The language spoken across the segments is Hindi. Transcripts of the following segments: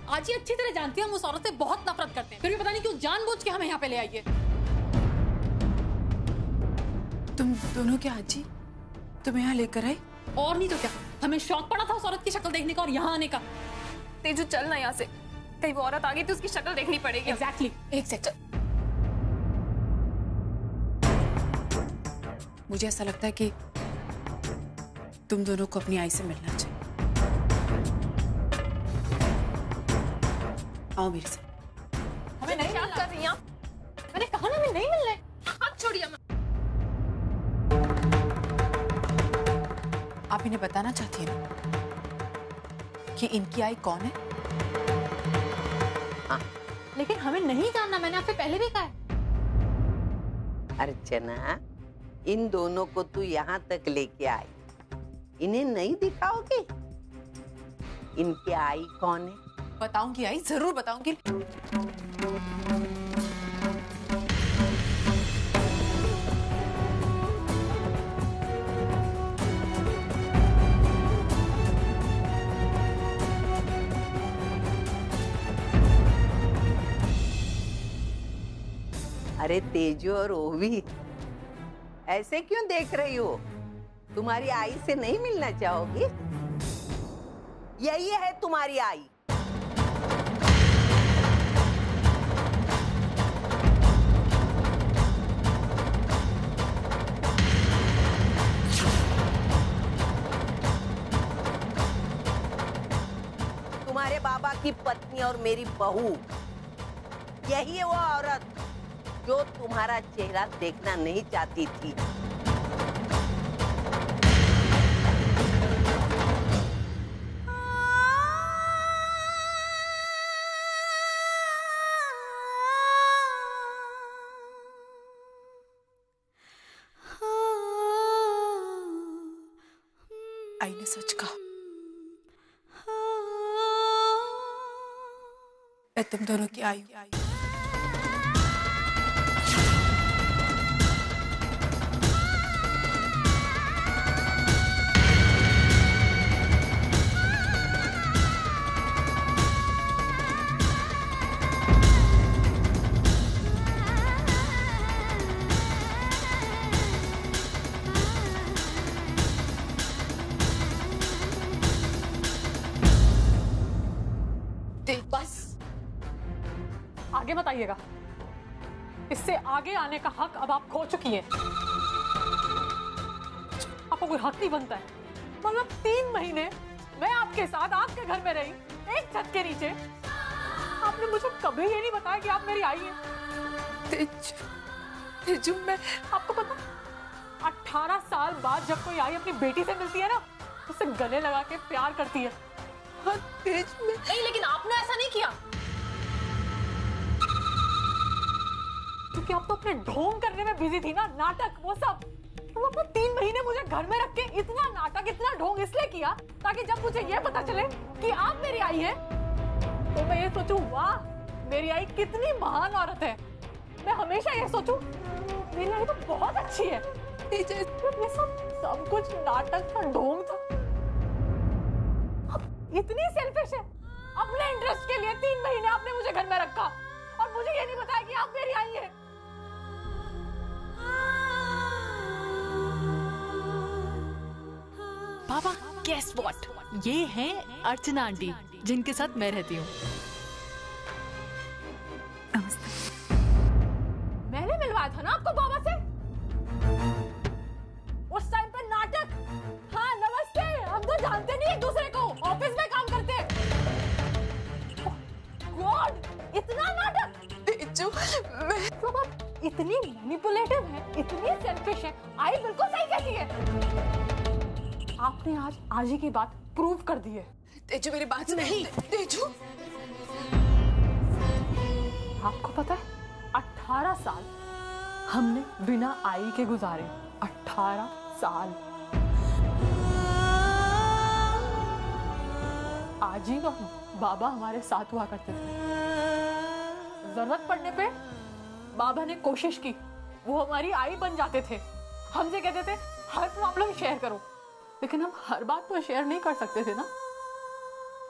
आज ही अच्छी तरह जानती है हम उस औरत से बहुत नफरत करते हैं, फिर भी पता नहीं क्यों जानबूझ के हमें यहाँ पे ले आई है। तुम दोनों क्या आजी तुम्हें यहाँ लेकर आई? और नहीं तो क्या, हमें शौक पड़ा था उस औरत की शक्ल देखने का और यहाँ आने का। तेजू चल ना यहाँ से, कहीं वो औरत आ गई तो उसकी शक्ल देखनी पड़ेगी। एग्जैक्टली। एक सेकंड, मुझे ऐसा लगता है कि तुम दोनों को अपनी आई से मिलना चाहिए। आओ मेरे साथ। हमें नहीं क्या कर रही हैं आप? मैंने कहा ना हमें नहीं मिलना है। हाथ छोड़िए। आप इन्हें बताना चाहती हैं ना कि इनकी आई कौन है? हाँ। लेकिन हमें नहीं जानना, मैंने आपसे पहले भी कहा है। अर्चना, इन दोनों को तू यहाँ तक लेके आई, इन्हें नहीं दिखाओगे इनकी आई कौन है? बताऊंगी आई, जरूर बताऊंगी। अरे तेजू और ओवी, ऐसे क्यों देख रही हो? तुम्हारी आई से नहीं मिलना चाहोगी? यही है तुम्हारी आई। तुम्हारे बाबा की पत्नी और मेरी बहू, यही है वो औरत जो तुम्हारा चेहरा देखना नहीं चाहती थी। आई ने सच कहा, मैं तुम दोनों की आई हूं। बस आगे मत आइएगा, इससे आगे आने का हक अब आप खो चुकी हैं। आपको कोई हक नहीं बनता है। मतलब 3 महीने मैं आपके साथ आपके घर में रही, एक छत के नीचे, आपने मुझे कभी ये नहीं बताया कि आप मेरी आई हैं। तेजू, मैं आपको पता, 18 साल बाद जब कोई आई अपनी बेटी से मिलती है ना, उससे गले लगा के प्यार करती है। हाँ, तेजू नहीं, लेकिन आपने ऐसा नहीं किया, क्योंकि आप तो अपने ढोंग करने में बिजी थी ना, नाटक वो सब। तुम अपने 3 महीने मुझे घर में रख के इतना नाटक, इतना ढोंग इसलिए किया ताकि जब मुझे ये पता चले कि आप मेरी आई हैं, तो मैं ये सोचूं, वाह मेरी आई कितनी महान औरत है। मैं हमेशा ये सोचूं, मेरी आई तो बहुत अच्छी है। ये सब कुछ नाटक का ढोंग था। इतनी सेल्फिश है, अपने इंटरेस्ट के लिए 3 महीने आपने मुझे घर में रखा और मुझे ये नहीं बताया कि आप मेरी आई हैं। पापा, गेस व्हाट? ये हैं अर्चना आंटी, जिनके साथ मैं रहती हूँ। मैंने मिलवाया था ना आपको बाबा से उस टाइम पे नाटक। हाँ नमस्ते, हम तो जानते नहीं एक दूसरे को, ऑफिस में काम करते। गॉड, इतना नाटक। तेजू, मैं तो आप इतनी मैनिपुलेटिव है, इतनी सेल्फिश है, आई बिल्कुल सही कहती है। आपने आज ही की बात प्रूव कर दी है। तेजू मेरी बात नहीं। तेजू, आपको पता है 18 साल हमने बिना आई के गुजारे। 18 साल। आज ही तो बाबा हमारे साथ हुआ करते थे। जरूरत पड़ने पे बाबा ने कोशिश की, वो हमारी आई बन जाते थे। हमसे कहते थे हर प्रॉब्लम शेयर करो, लेकिन हम हर बात तो शेयर नहीं कर सकते थे ना।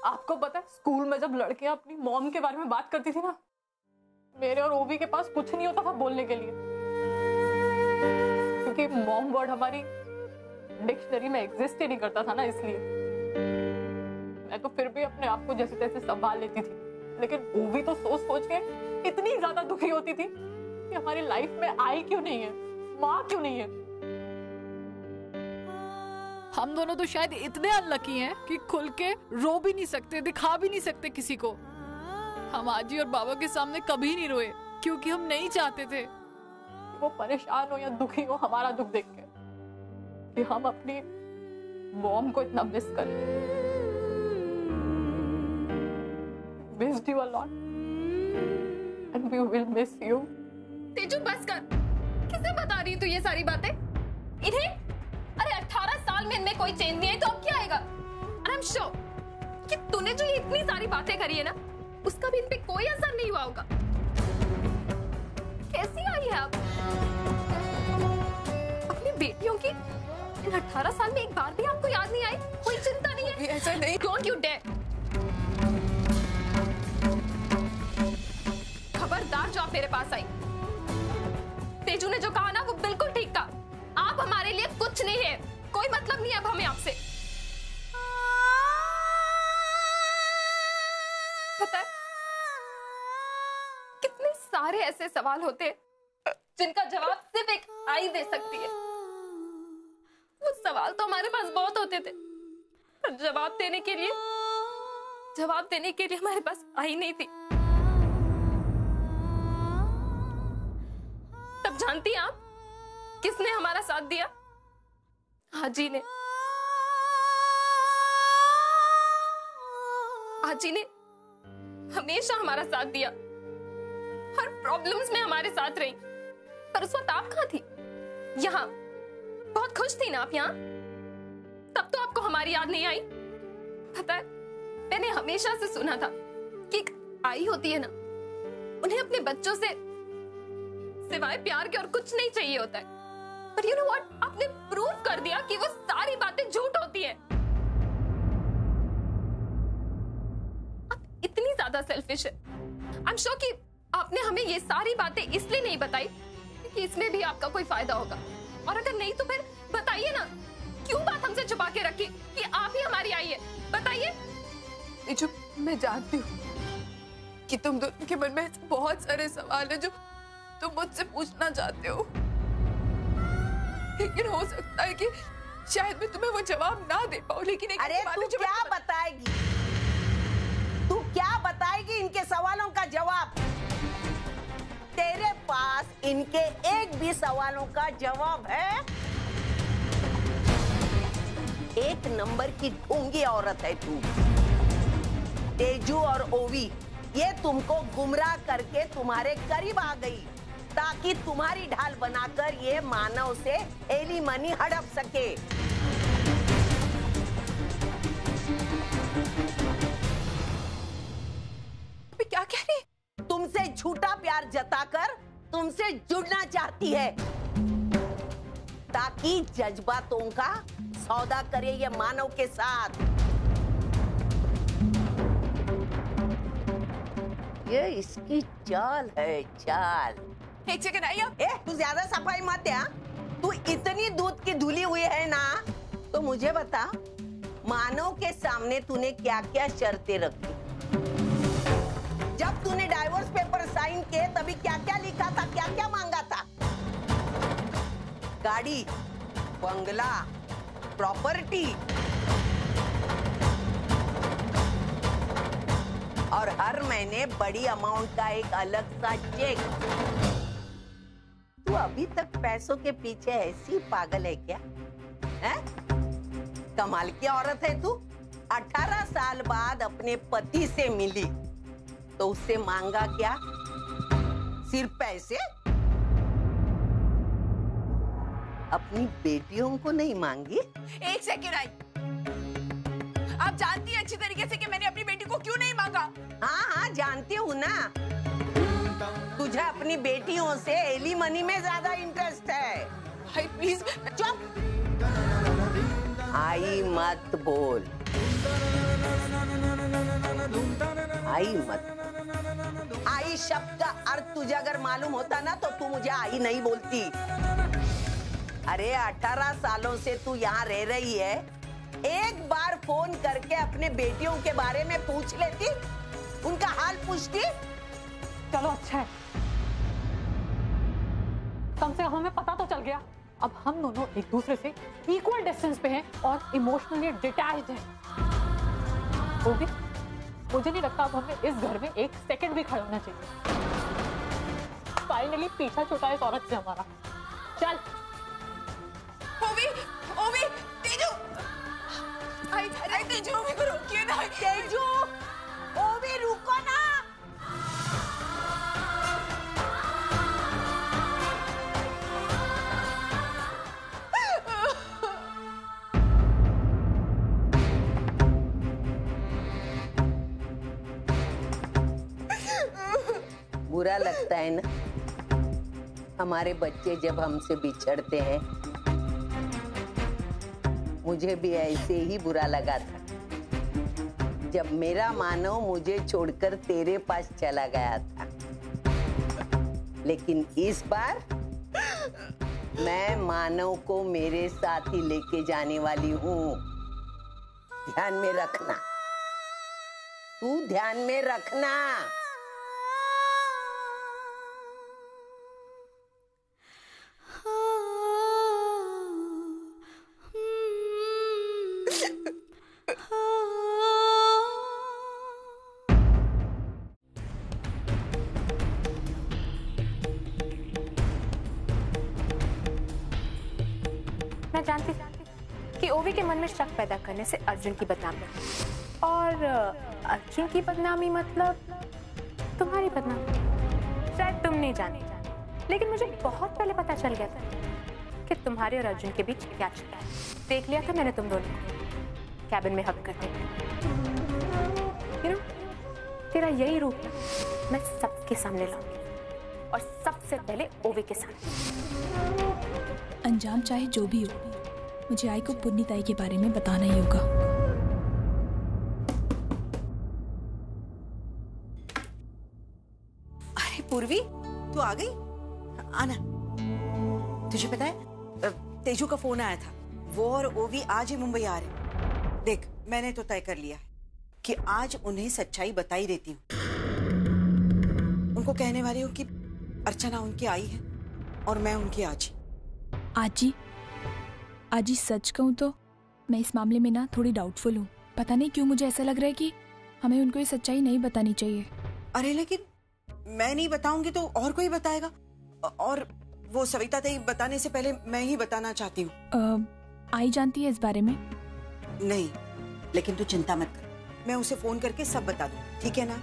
आपको पता है स्कूल में जब लड़कियां अपनी मॉम के बारे में बात करती थी ना, मेरे और ओवी के पास कुछ नहीं होता था बोलने के लिए, क्योंकि मॉम वर्ड हमारी डिक्शनरी में एग्जिस्ट ही नहीं करता था ना, इसलिए मैं तो फिर भी अपने आप को जैसे तैसे संभाल लेती थी। लेकिन ओवी तो सोच सोच के इतनी ज्यादा दुखी होती थी कि हमारी लाइफ में आई क्यों नहीं है, माँ क्यों नहीं है। हम दोनों तो शायद इतने अनलकी हैं कि खुल के रो भी नहीं सकते, दिखा भी नहीं सकते किसी को। हम आजी और बाबा के सामने कभी नहीं रोए क्योंकि हम नहीं चाहते थे वो परेशान हो या दुखी हो हमारा दुख देख के, कि हम अपनी मॉम को इतना मिस करें। Missed you a lot and we will miss you. Tezu बस कर, किसे बता रही तू ये सारी बातें? इन्हें? अरे 18 साल में इनमें कोई चेंज नहीं है तो अब क्या आएगा? And I'm sure कि तूने जो ये इतनी सारी बातें करी है ना, उसका भी इन पे कोई असर नहीं हुआ होगा। कैसी आई है आप? अपनी बेटियों की इन 18 साल में एक बार भी आपको याद नहीं आई? कोई चिंता नहीं है? ऐसा नहीं। Don't you dare! खबरदार जो आप मेरे पास आई। तेजू ने जो कहा ना वो बिल्कुल ठीक कहा। आप हमारे लिए कुछ नहीं है, कोई मतलब नहीं है अब हमें आपसे। पता है कितने सारे ऐसे सवाल होते हैं जिनका जवाब सिर्फ एक आई दे सकती है। वो सवाल तो हमारे पास बहुत होते थे, पर जवाब देने के लिए हमारे पास आई नहीं थी। तब जानती हैं आप किसने हमारा साथ दिया? आजी ने। आजी ने हमेशा हमारा साथ दिया, हर प्रॉब्लम्स में हमारे साथ रही। पर उस वक्त आप कहाँ थी? यहाँ बहुत खुश थी ना आप यहाँ? तब तो आपको हमारी याद नहीं आई। पता है मैंने हमेशा से सुना था कि एक आई होती है ना, उन्हें अपने बच्चों से सिवाय प्यार के और कुछ नहीं चाहिए होता है। पर यू नो व्हाट, आपने प्रूव कर दिया कि वो सारी बातें झूठ होती है। आप इतनी ज्यादा सेल्फिश है। आई एम श्योर कि आपने हमें ये सारी बातें इसलिए नहीं बताई कि इसमें भी आपका कोई फायदा होगा, और अगर नहीं तो फिर बताइए ना, क्यों बात हमसे छुपा के रखी कि आप ही हमारी आई है? बताइए। जो मैं जानती हूँ कि तुम दोनों के मन में ऐसे बहुत सारे सवाल हैं जो तुम मुझसे पूछना चाहते हो, लेकिन हो सकता है कि शायद मैं तुम्हें वो जवाब ना दे पाऊँ। लेकिन अरे तू क्या बताएगी? तू क्या बताएगी इनके सवालों का जवाब? तेरे पास इनके एक भी सवालों का जवाब है? एक नंबर की ढोंगी औरत है तू। तेजू और ओवी ये तुमको गुमराह करके तुम्हारे करीब आ गई ताकि तुम्हारी ढाल बनाकर ये मानव से एली मनी हड़प सके। क्या कह रही? तुमसे झूठा प्यार जताकर तुमसे जुड़ना चाहती है ताकि जज्बातों का सौदा करे ये मानव के साथ। ये इसकी चाल है, चाल। एक सेकंड आई अब। तू ज्यादा सफाई मत दे। तू इतनी दूध की धुली हुई है ना, तो मुझे बता मानव के सामने तूने क्या क्या शर्तें रखी? जब तूने डाइवोर्स पेपर साइन किए तभी क्या क्या लिखा था, क्या क्या मांगा था? गाड़ी, बंगला, प्रॉपर्टी और हर महीने बड़ी अमाउंट का एक अलग सा चेक। तू अभी तक पैसों के पीछे ऐसी पागल है क्या? है? कमाल की औरत है तू। 18 साल बाद अपने पति से मिली तो उससे मांगा क्या? सिर्फ पैसे? अपनी बेटियों को नहीं मांगी? एक सेकंड आई। आप जानती हैं अच्छी तरीके से कि मैंने अपनी बेटी को क्यों नहीं मांगा। हाँ हाँ जानती हूँ ना। तुझे अपनी बेटियों से एली मनी में ज्यादा इंटरेस्ट है। हाय प्लीज चुप। आई मत बोल। आई मत। आई शब्द का अर्थ तुझे अगर मालूम होता ना तो तू मुझे आई नहीं बोलती। अरे 18 सालों से तू यहाँ रह रही है, एक बार फोन करके अपने बेटियों के बारे में पूछ लेती, उनका हाल पूछती। चलो अच्छा है, कम से कम हमें पता तो चल गया। अब हम दोनों एक दूसरे से इक्वल डिस्टेंस पे हैं और इमोशनली डिटैच्ड हैं। ओके, मुझे नहीं लगता अब हमें इस घर में एक सेकंड भी खड़ा होना चाहिए। फाइनली पीछा छूटा इस औरत से हमारा। चल ओवी, ओवी, तेजू, आई तेजू, ओवी को रोकिए ना। तेजू, ओवी रुको ना। बुरा लगता है ना हमारे बच्चे जब हमसे बिछड़ते हैं। मुझे भी ऐसे ही बुरा लगा था जब मेरा मानव मुझे छोड़कर तेरे पास चला गया था, लेकिन इस बार मैं मानव को मेरे साथ ही लेके जाने वाली हूँ। ध्यान में रखना, तू ध्यान में रखना। मैं जानती कि ओवी के मन में शक पैदा करने से अर्जुन की बदनामी, और अर्जुन की बदनामी मतलब तुम्हारी बदनामी। शायद तुम नहीं जानती, लेकिन मुझे बहुत पहले पता चल गया था कि तुम्हारे और अर्जुन के बीच क्या चल रहा है। देख लिया था मैंने तुम दोनों को कैबिन में हग करते हुए। तेरा यही रूप मैं सबके सामने लाऊंगी, और सबसे पहले ओवी के सामने। अंजाम चाहे जो भी हो, मुझे आई को पुन्नी ताई के बारे में बताना ही होगा। अरे पूर्वी, तू आ गई? आना। तुझे पता है तेजू का फोन आया था, वो और ओवी आज ही मुंबई आ रहे। देख, मैंने तो तय कर लिया है कि आज उन्हें सच्चाई बता ही देती हूँ। उनको कहने वाली हूँ कि अर्चना उनकी आई है और मैं उनकी आजी। आजी सच कहूँ तो मैं इस मामले में ना थोड़ी डाउटफुल हूँ। पता नहीं क्यों मुझे ऐसा लग रहा है कि हमें उनको ये सच्चाई नहीं बतानी चाहिए। अरे लेकिन मैं नहीं बताऊंगी तो और कोई बताएगा, और वो सविता ताई बताने से पहले मैं ही बताना चाहती हूँ। आई जानती है इस बारे में? नहीं, लेकिन तू चिंता मत कर, मैं उसे फोन करके सब बता दूँ, ठीक है ना?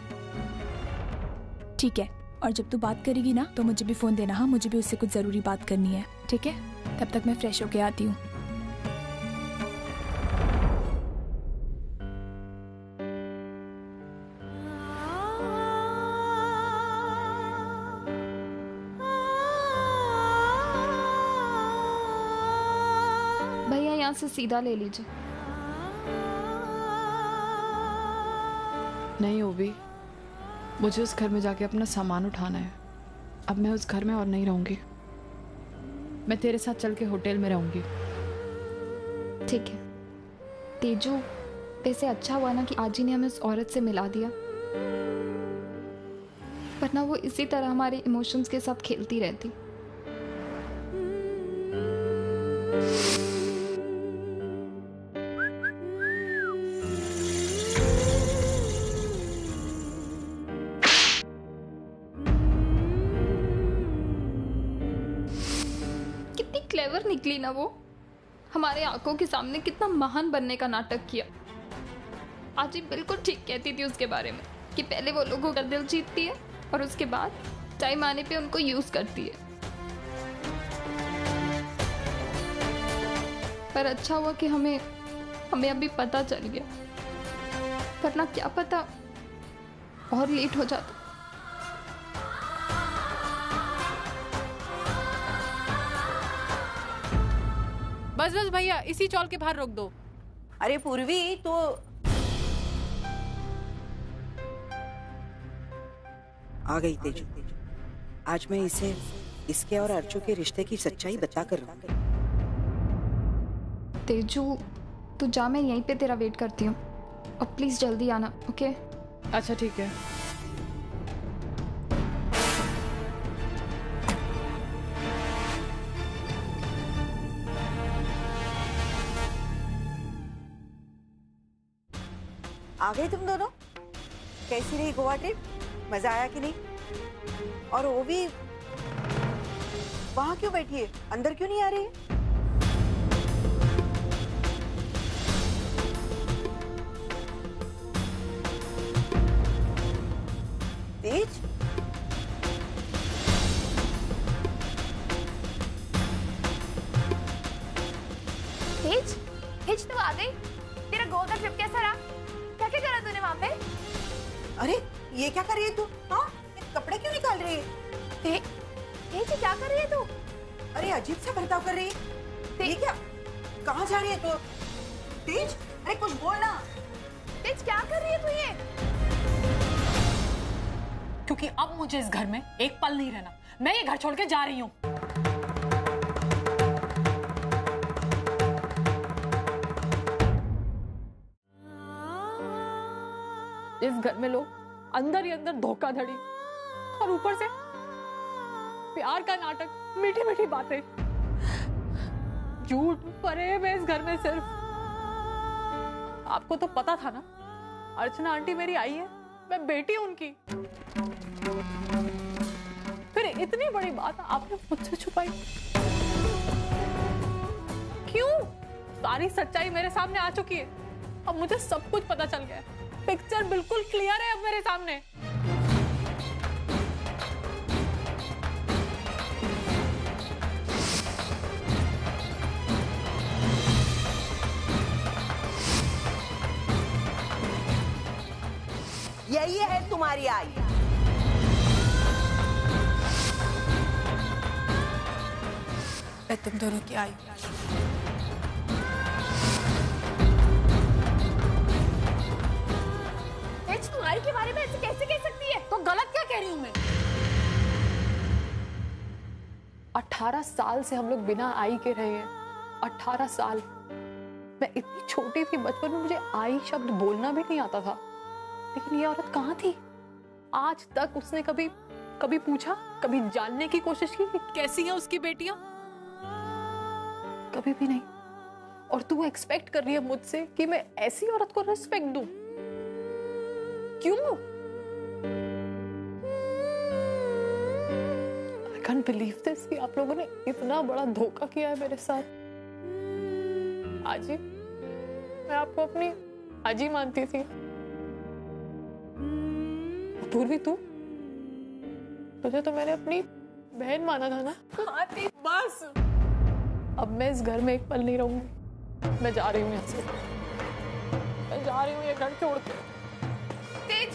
ठीक है, और जब तू बात करेगी ना तो मुझे भी फोन देना। हाँ, मुझे भी उससे कुछ जरूरी बात करनी है, ठीक है? तब तक मैं फ्रेश होके आती हूँ। भैया यहाँ से सीधा ले लीजिए। नहीं ओवी, मुझे उस घर में जाके अपना सामान उठाना है। अब मैं उस घर में और नहीं रहूंगी। मैं तेरे साथ चल के होटल में रहूंगी। ठीक है तेजू, वैसे अच्छा हुआ ना कि आजी ने हमें उस औरत से मिला दिया, वरना वो इसी तरह हमारे इमोशंस के साथ खेलती रहती। क्लेवर निकली ना वो, हमारे आंखों के सामने कितना महान बनने का नाटक किया। आजी बिल्कुल ठीक कहती थी उसके बारे में कि पहले वो लोगों का दिल जीतती है और उसके बाद टाइम आने पे उनको यूज करती है। पर अच्छा हुआ कि हमें अभी पता चल गया, वरना क्या पता और लेट हो जाता। बस बस भैया, इसी चौल के बाहर रोक दो। अरे पूर्वी, तो आ गई तेजू। आज मैं इसे इसके और अर्चू के रिश्ते की सच्चाई बता कर रहूंगी। तेजू तू जा, मैं यहीं पे तेरा वेट करती हूँ और प्लीज जल्दी आना, ओके? अच्छा ठीक है। आ गए तुम दोनों? कैसी रही गोवा ट्रिप? मजा आया कि नहीं? और वो भी वहां क्यों बैठी है, अंदर क्यों नहीं आ रही है? तेज, तेज, तेज तू आ गई? तेरा गोवा का ट्रिप कैसा रहा? क्या क्या करा तूने वहाँ पे? अरे ये क्या कर रही है तू? हाँ, ये कपड़े क्यों निकाल रही है? तेज क्या कर रही है तू? अरे अजीब सा बर्ताव कर रही है। ये क्या, कहाँ जा रही है तू? तेज, अरे कुछ बोल ना। तेज क्या कर रही है तू ये? क्योंकि अब मुझे इस घर में एक पल नहीं रहना। मैं ये घर छोड़ के जा रही हूँ। इस घर में लोग अंदर ही अंदर धोखाधड़ी और ऊपर से प्यार का नाटक, मीठी मीठी बातें, झूठ फरेब है इस घर में सिर्फ। आपको तो पता था ना, अर्चना आंटी मेरी आई है, मैं बेटी हूं उनकी। फिर इतनी बड़ी बात आपने मुझसे छुपाई क्यों? सारी सच्चाई मेरे सामने आ चुकी है। अब मुझे सब कुछ पता चल गया है। पिक्चर बिल्कुल क्लियर है अब मेरे सामने। यही है तुम्हारी आई। मैं तुम दोनों की आई। तू आई के बारे में ऐसे कैसे कह सकती है? तो गलत क्या कह रही हूं मैं? 18 साल से हम लोग बिना आई के रहे हैं। 18 साल। मैं इतनी छोटी थी, बचपन में मुझे आई शब्द बोलना भी नहीं आता था। लेकिन ये औरत कहाँ थी? आज तक उसने कभी पूछा, कभी जानने की कोशिश की कि कैसी हैं उसकी बेटियां? कभी भी नहीं। और तू एक्सपेक्ट कर रही है मुझसे कि मैं ऐसी औरत को रिस्पेक्ट दूं? क्यों? I can't believe this कि आप लोगों ने इतना बड़ा धोखा किया है मेरे साथ। आजी, मैं आपको अपनी आजी मानती थी। पूर्वी, तुझे तो मैंने अपनी बहन माना था ना? बस अब मैं इस घर में एक पल नहीं रहूंगी। मैं जा रही हूँ यहाँ से। मैं जा रही हूँ ये घर छोड़ के। तेज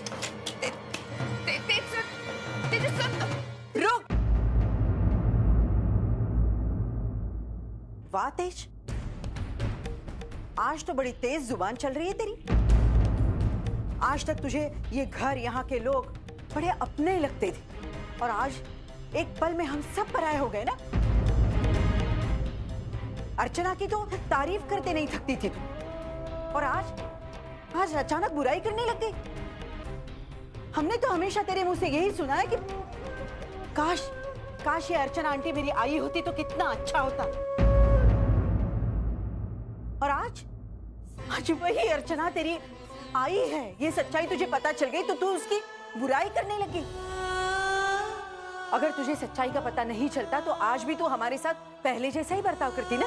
सुन। रुक। वाह तेज, आज तो बड़ी तेज जुबान चल रही है तेरी। आज तक तुझे ये घर, यहाँ के लोग बड़े अपने लगते थे और आज एक पल में हम सब पराये हो गए ना। अर्चना की तो तारीफ करते नहीं थकती थी तू, और आज अचानक बुराई करने लग गई। हमने तो हमेशा तेरे मुंह से यही सुना है कि काश ये अर्चना आंटी मेरी आई होती तो कितना अच्छा होता। और आज वही अर्चना तेरी आई है, ये सच्चाई तुझे पता चल गई तो तू उसकी बुराई करने लगी। अगर तुझे सच्चाई का पता नहीं चलता तो आज भी तू हमारे साथ पहले जैसा ही बर्ताव करती ना।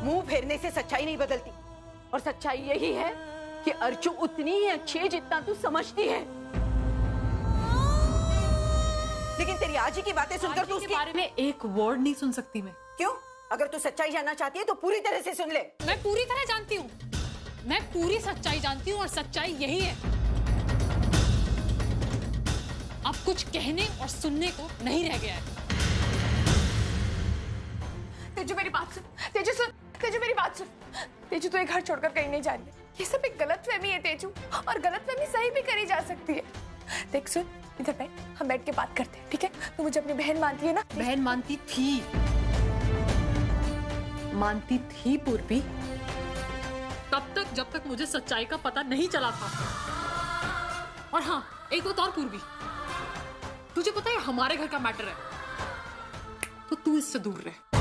मुंह फेरने से सच्चाई नहीं बदलती, और सच्चाई यही है कि अर्चू उतनी ही अच्छी है जितना तू समझती है। लेकिन तेरी आजी की बातें सुनकर तू उसके बारे में एक वर्ड नहीं सुन सकती मैं। क्यों? अगर तू सच्चाई जानना चाहती है तो पूरी तरह से सुन ले। मैं पूरी तरह जानती हूँ, मैं पूरी सच्चाई जानती हूँ, और सच्चाई यही है, अब कुछ कहने और सुनने को नहीं रह गया है। तेजू मेरी बात सुन। तेजू मेरी बात सुन। तेजू तो ये घर छोड़कर कहीं नहीं जा रही है। ये सब एक गलतफहमी है तेजू, और गलतफहमी सही भी करी जा सकती है। देख सुन, इधर बैठ, हम बैठ के बात करते हैं, ठीक है? तू मुझे अपनी बहन मानती है ना? बहन मानती थी पूर्वी, तब तक जब तक मुझे सच्चाई का पता नहीं चला था। और हाँ, एक बात और पूर्वी, तुझे पता है हमारे घर का मैटर है, तो तू इससे दूर रह।